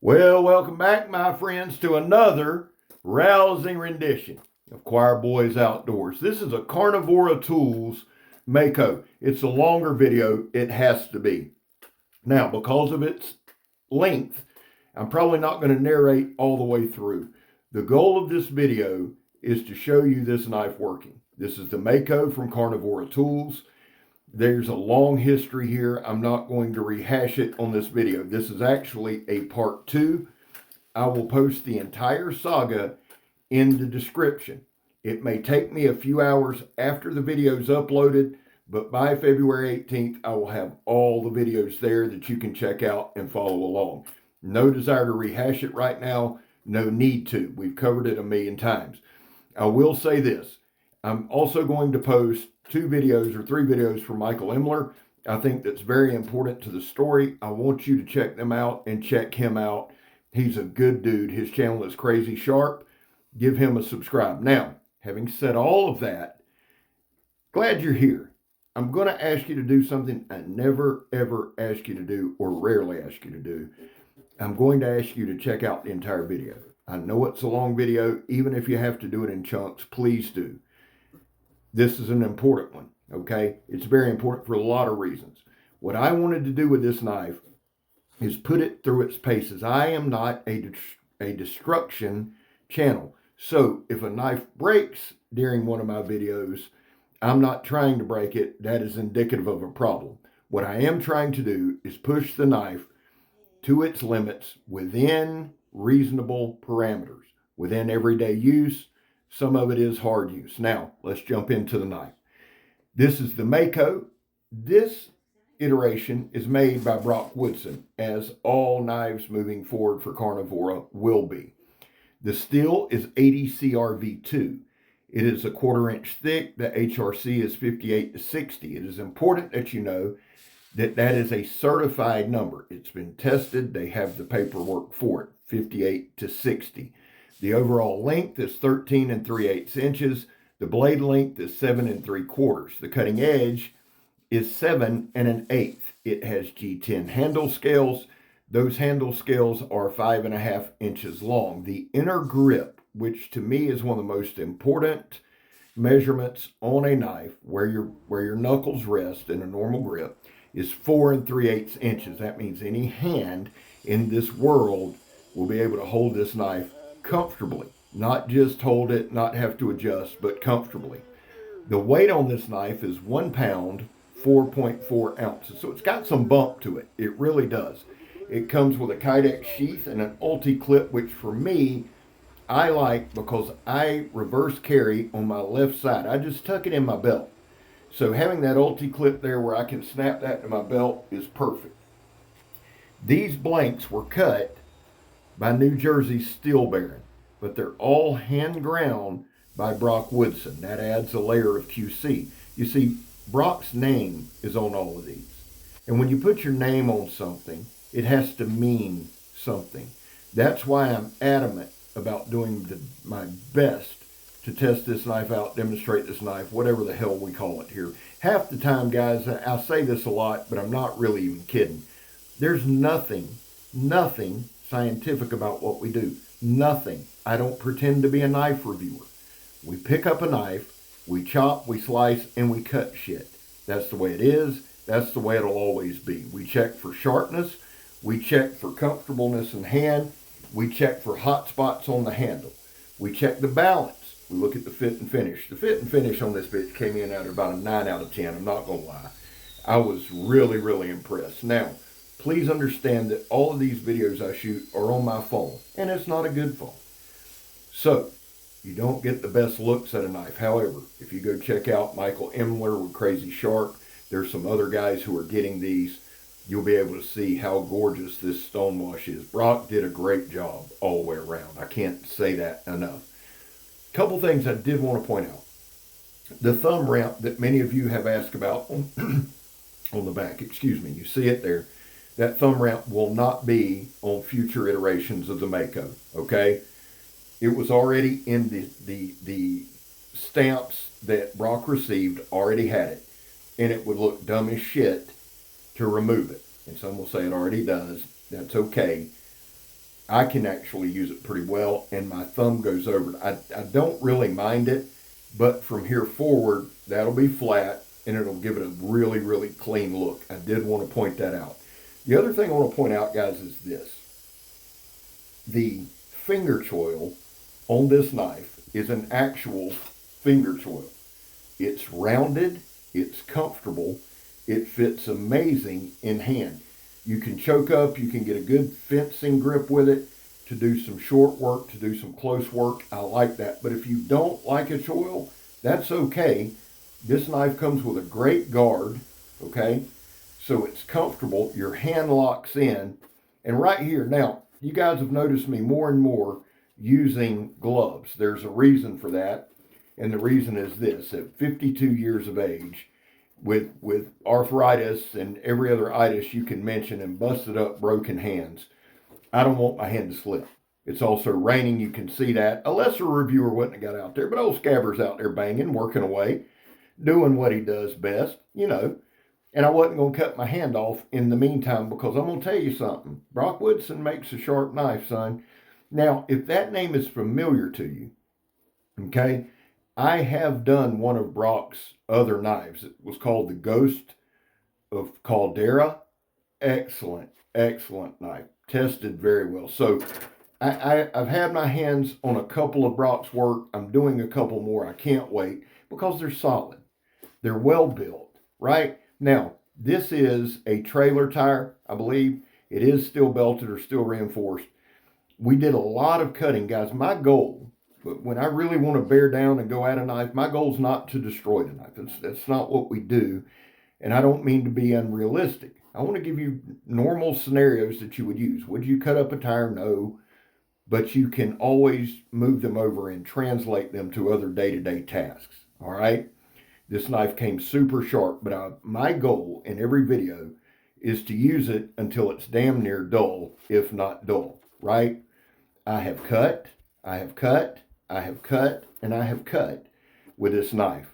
Well, welcome back, my friends, to another rousing rendition of Choirboyz Outdoors. This is a Carnivora Tools Mako. It's a longer video, it has to be. Now, because of its length, I'm probably not going to narrate all the way through. The goal of this video is to show you this knife working. This is the Mako from Carnivora Tools. There's a long history here. I'm not going to rehash it on this video. This is actually a part 2. I will post the entire saga in the description. It may take me a few hours after the video is uploaded, but by February 18th, I will have all the videos there that you can check out and follow along. No desire to rehash it right now. No need to. We've covered it a million times. I will say this. I'm also going to post 2 videos or 3 videos from Michael Imler. I think that's very important to the story. I want you to check them out and check him out. He's a good dude. His channel is crazy sharp. Give him a subscribe. Now, having said all of that, glad you're here. I'm going to ask you to do something I never, ever ask you to do or rarely ask you to do. I'm going to ask you to check out the entire video. I know it's a long video. Even if you have to do it in chunks, please do. This is an important one, okay? It's very important for a lot of reasons. What I wanted to do with this knife is put it through its paces. I am not a destruction channel. So if a knife breaks during one of my videos, I'm not trying to break it. That is indicative of a problem. What I am trying to do is push the knife to its limits within reasonable parameters, within everyday use. Some of it is hard use. Now, let's jump into the knife. This is the Mako. This iteration is made by Brock Woodson, as all knives moving forward for Carnivora will be. The steel is 80 CRV2. It is a 1/4 inch thick. The HRC is 58 to 60. It is important that you know that that is a certified number. It's been tested. They have the paperwork for it, 58 to 60. The overall length is 13 3/8 inches. The blade length is 7 3/4. The cutting edge is 7 1/8. It has G10 handle scales. Those handle scales are 5.5 inches long. The inner grip, which to me is one of the most important measurements on a knife, where your knuckles rest in a normal grip, is 4 3/8 inches. That means any hand in this world will be able to hold this knife comfortably. Not just hold it, not have to adjust, but comfortably. The weight on this knife is 1 pound, 4.4 ounces. So it's got some bump to it. It really does. It comes with a Kydex sheath and an ulti-clip, which for me, I like because I reverse carry on my left side. I just tuck it in my belt. So having that ulti-clip there where I can snap that to my belt is perfect. These blanks were cut by New Jersey Steel Baron, but they're all hand ground by Brock Woodson. That adds a layer of QC. You see, Brock's name is on all of these. And when you put your name on something, it has to mean something. That's why I'm adamant about doing my best to test this knife out, demonstrate this knife, whatever the hell we call it here. Half the time, guys, I say this a lot, but I'm not really even kidding. There's nothing scientific about what we do. Nothing. I don't pretend to be a knife reviewer. We pick up a knife, we chop, we slice, and we cut shit. That's the way it is. That's the way it'll always be. We check for sharpness. We check for comfortableness in hand. We check for hot spots on the handle. We check the balance. We look at the fit and finish. The fit and finish on this bitch came in at about a 9 out of 10. I'm not going to lie. I was really, really impressed. Now, please understand that all of these videos I shoot are on my phone, and it's not a good phone. So, you don't get the best looks at a knife. However, if you go check out Michael Imler with Crazy Sharp, there's some other guys who are getting these. You'll be able to see how gorgeous this stonewash is. Brock did a great job all the way around. I can't say that enough. A couple things I did want to point out. The thumb ramp that many of you have asked about on the back, excuse me, you see it there. That thumb ramp will not be on future iterations of the Mako, okay? It was already in the stamps that Brock received, already had it. And it would look dumb as shit to remove it. And some will say it already does. That's okay. I can actually use it pretty well, and my thumb goes over it. I don't really mind it, but from here forward, that'll be flat, and it'll give it a really, really clean look. I did want to point that out. The other thing I want to point out, guys, is this. The finger choil on this knife is an actual finger choil. It's rounded, it's comfortable, it fits amazing in hand. You can choke up, you can get a good fencing grip with it to do some short work, to do some close work. I like that. But if you don't like a choil, that's okay. This knife comes with a great guard, okay? So it's comfortable, your hand locks in. And right here, now, you guys have noticed me more and more using gloves. There's a reason for that. And the reason is this: at 52 years of age, with arthritis and every other itis you can mention and busted up broken hands, I don't want my hand to slip. It's also raining, you can see that. A lesser reviewer wouldn't have got out there, but old Scabber's out there banging, working away, doing what he does best, you know. And I wasn't going to cut my hand off in the meantime, because I'm going to tell you something. Brock Woodson makes a sharp knife, son. Now, if that name is familiar to you, okay, I have done one of Brock's other knives. It was called the Ghost of Caldera. Excellent, excellent knife. Tested very well. So I've had my hands on a couple of Brock's work. I'm doing a couple more. I can't wait because they're solid. They're well built, right? Now, this is a trailer tire, I believe. It is still belted or still reinforced. We did a lot of cutting, guys. My goal, when I really want to bear down and go at a knife, my goal is not to destroy the knife. That's not what we do. And I don't mean to be unrealistic. I want to give you normal scenarios that you would use. Would you cut up a tire? No. But you can always move them over and translate them to other day-to-day tasks. All right? This knife came super sharp, but my goal in every video is to use it until it's damn near dull, if not dull, right? I have cut, I have cut, I have cut, and I have cut with this knife.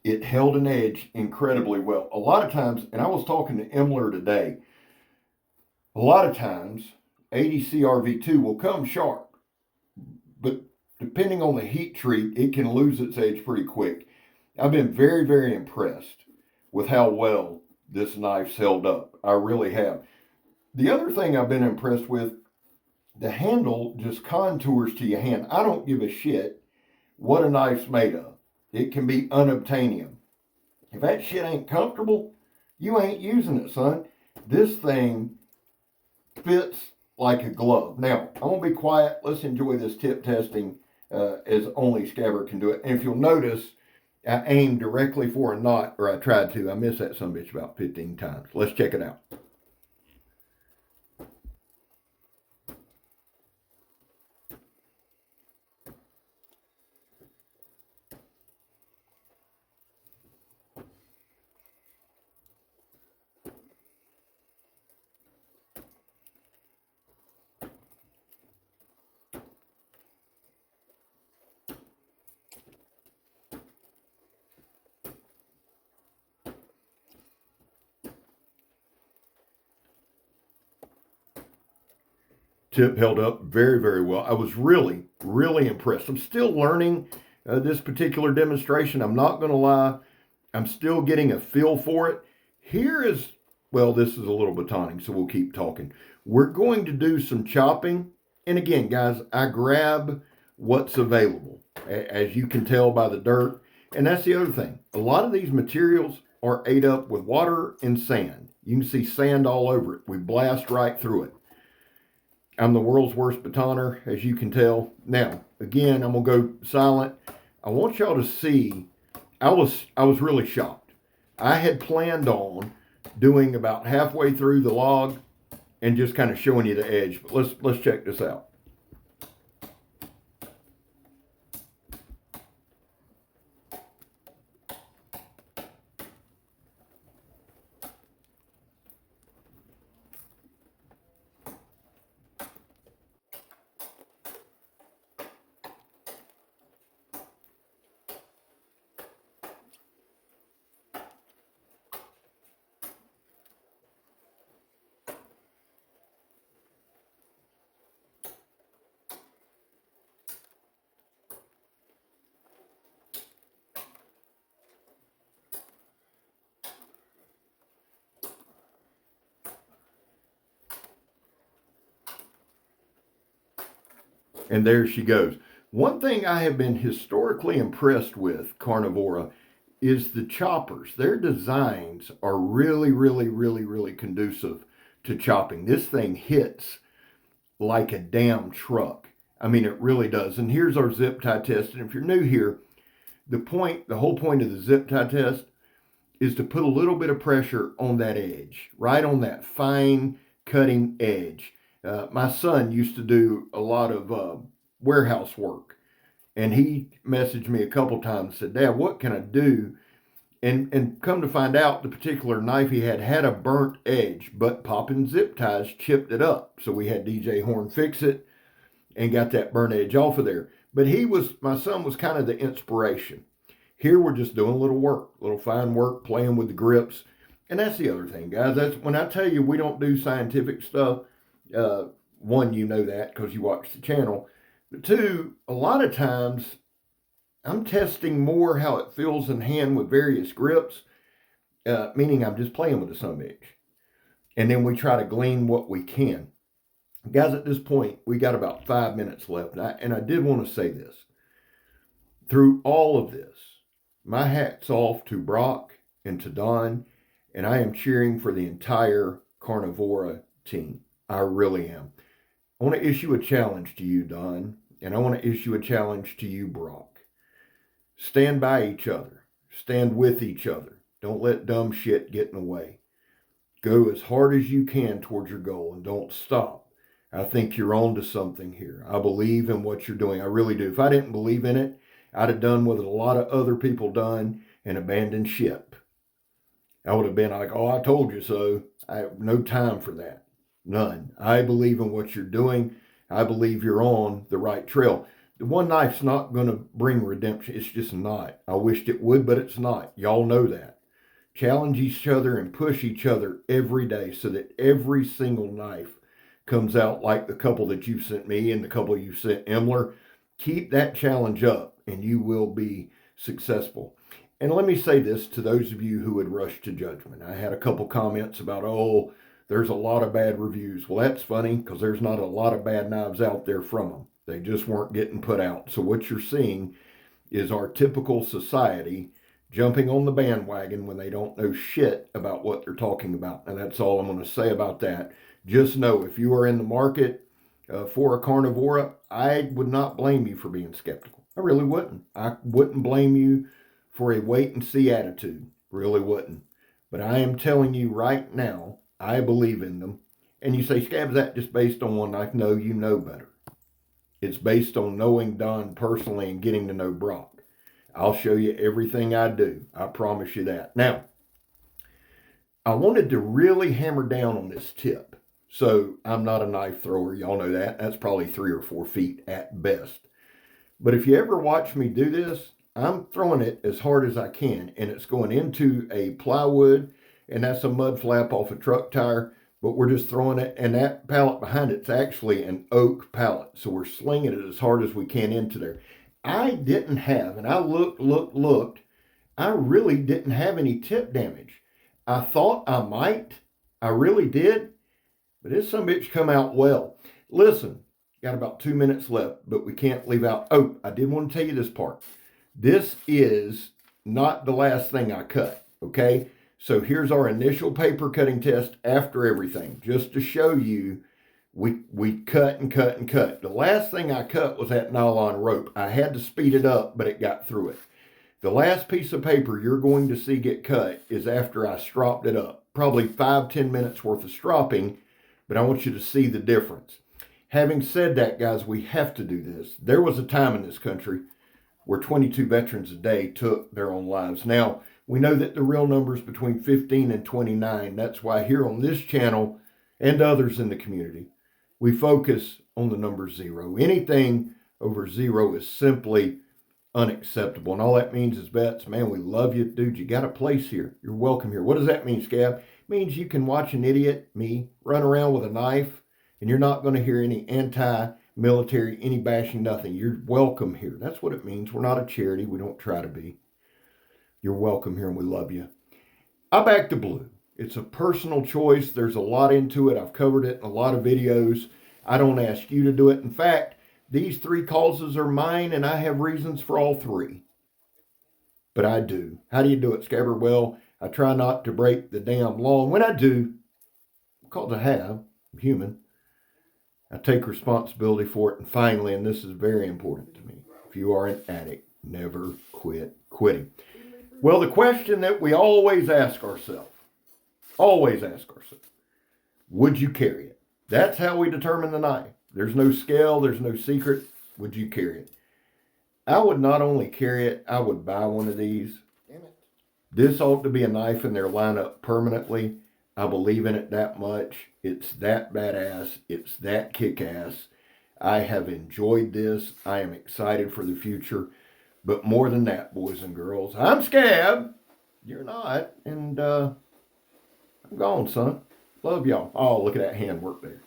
It held an edge incredibly well. A lot of times, and I was talking to Emler today, a lot of times 80 CRV2 will come sharp, but depending on the heat treat, it can lose its edge pretty quick. I've been very, very impressed with how well this knife's held up. I really have. The other thing I've been impressed with, the handle just contours to your hand. I don't give a shit what a knife's made of. It can be unobtainium. If that shit ain't comfortable, you ain't using it, son. This thing fits like a glove. Now, I'm going to be quiet. Let's enjoy this tip testing as only Scabber can do it. And if you'll notice, I aimed directly for a knot, or I tried to. I missed that sumbitch about 15 times. Let's check it out. Tip held up very, very well. I was really, really impressed. I'm still learning this particular demonstration. I'm not going to lie. I'm still getting a feel for it. Here is, well, this is a little batoning, so we'll keep talking. We're going to do some chopping. And again, guys, I grab what's available, as you can tell by the dirt. And that's the other thing. A lot of these materials are ate up with water and sand. You can see sand all over it. We blast right through it. I'm the world's worst batoner, as you can tell. Now, again, I'm going to go silent. I want y'all to see, I was really shocked. I had planned on doing about halfway through the log and just kind of showing you the edge. But let's check this out. And there she goes. One thing I have been historically impressed with Carnivora is the choppers. Their designs are really, really, really, really conducive to chopping. This thing hits like a damn truck. I mean, it really does. And here's our zip tie test. And if you're new here, the whole point of the zip tie test is to put a little bit of pressure on that edge, right on that fine cutting edge. My son used to do a lot of warehouse work, and he messaged me a couple times and said, Dad, what can I do? And come to find out, the particular knife he had a burnt edge, but popping zip ties chipped it up. So we had DJ Horn fix it and got that burnt edge off of there. But my son was kind of the inspiration. Here we're just doing a little work, little fine work, playing with the grips. And that's the other thing, guys. That's when I tell you we don't do scientific stuff. One, you know that because you watch the channel. But two, a lot of times I'm testing more how it feels in hand with various grips, meaning I'm just playing with the sumbitch. And then we try to glean what we can. Guys, at this point, we got about 5 minutes left. And I did want to say this. Through all of this, my hat's off to Brock and to Don, and I am cheering for the entire Carnivora team. I really am. I want to issue a challenge to you, Don, and I want to issue a challenge to you, Brock. Stand by each other. Stand with each other. Don't let dumb shit get in the way. Go as hard as you can towards your goal and don't stop. I think you're on to something here. I believe in what you're doing. I really do. If I didn't believe in it, I'd have done what a lot of other people done and abandoned ship. I would have been like, oh, I told you so. I have no time for that. None. I believe in what you're doing. I believe you're on the right trail. The one knife's not going to bring redemption. It's just not. I wished it would, but it's not. Y'all know that. Challenge each other and push each other every day so that every single knife comes out like the couple that you sent me and the couple you sent Emler. Keep that challenge up and you will be successful. And let me say this to those of you who would rush to judgment. I had a couple comments about, oh, there's a lot of bad reviews. Well, that's funny because there's not a lot of bad knives out there from them. They just weren't getting put out. So what you're seeing is our typical society jumping on the bandwagon when they don't know shit about what they're talking about. And that's all I'm going to say about that. Just know if you are in the market for a Carnivora, I would not blame you for being skeptical. I really wouldn't. I wouldn't blame you for a wait and see attitude. Really wouldn't. But I am telling you right now, I believe in them. And you say, Scab, is that just based on one knife? No, you know better. It's based on knowing Don personally and getting to know Brock. I'll show you everything I do. I promise you that. Now, I wanted to really hammer down on this tip. So I'm not a knife thrower. Y'all know that. That's probably 3 or 4 feet at best. But if you ever watch me do this, I'm throwing it as hard as I can. And it's going into a plywood. And that's a mud flap off a truck tire. But we're just throwing it. And that pallet behind it's actually an oak pallet. So we're slinging it as hard as we can into there. I didn't have, and I looked. I really didn't have any tip damage. I thought I might. I really did. But this sumbitch come out well. Listen, got about 2 minutes left, but we can't leave out. Oh, I did want to tell you this part. This is not the last thing I cut, okay? So here's our initial paper cutting test after everything, just to show you we cut and cut and cut. The last thing I cut was that nylon rope. I had to speed it up, but it got through it. The last piece of paper you're going to see get cut is after I stropped it up. Probably 5-10 minutes worth of stropping, but I want you to see the difference. Having said that, guys, we have to do this. There was a time in this country where 22 veterans a day took their own lives. Now, we know that the real number is between 15 and 29. That's why here on this channel and others in the community, we focus on the number 0. Anything over 0 is simply unacceptable. And all that means is, Bets, man, we love you. Dude, you got a place here. You're welcome here. What does that mean, Scab? It means you can watch an idiot, me, run around with a knife, and you're not going to hear any anti-military, any bashing, nothing. You're welcome here. That's what it means. We're not a charity. We don't try to be. You're welcome here, and we love you. I back the blue. It's a personal choice. There's a lot into it. I've covered it in a lot of videos. I don't ask you to do it. In fact, these three causes are mine and I have reasons for all three. But I do. How do you do it, Scabber? Well, I try not to break the damn law. And when I do, because I have, I'm human, I take responsibility for it. And finally, and this is very important to me, if you are an addict, never quit quitting. Well, the question that we always ask ourselves, would you carry it? That's how we determine the knife. There's no scale, there's no secret. Would you carry it? I would not only carry it, I would buy one of these. This ought to be a knife in their lineup permanently. I believe in it that much. It's that badass. It's that kick-ass. I have enjoyed this. I am excited for the future. But more than that, boys and girls, I'm Scab. You're not. And I'm gone, son. Love y'all. Oh, look at that hand work there.